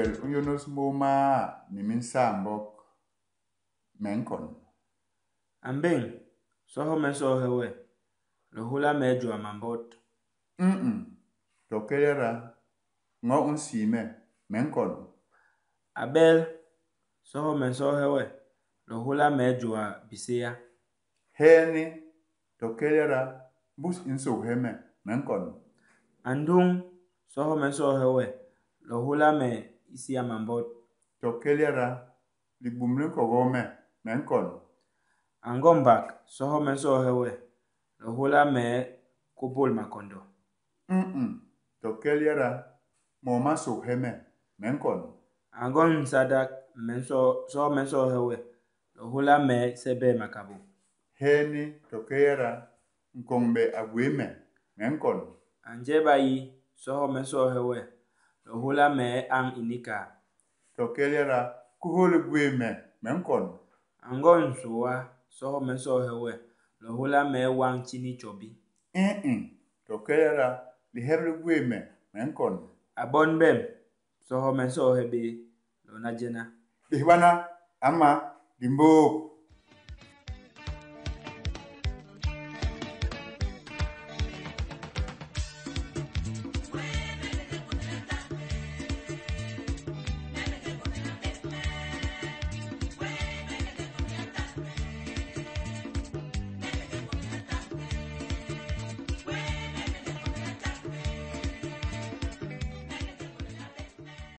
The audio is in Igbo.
wel unyonos moma ni min sambok menkon. Ambeng, soho menso hewe, lohula mejo amambot. Tokelera ngo unsime menkon. Abel, soho menso hewe, lohula mejo a bisea. Heni tokelera bus inso heme menkon. Andung, soho menso hewe, lohula me isi amambot. Tokelera libumlin kogome menkon. Angombak, soho menso hewe, lohula me kupul makondo. Tokelera moma so heme menkon. Angon sadak, soho menso hewe, lohula me sebe makabu. Heni tokelera nkongbe agweme menkon. Anjeba yi, soho menso hewe, lohula me ang inika. Tokelera kuhole gweme menkon. Angon suwa, soho menso hewe, lohula me wang chini chobi. Tokelera liheble gweme menkon. Abon bem, soho menso hebe, lona jena. Ihwana ama dimbo.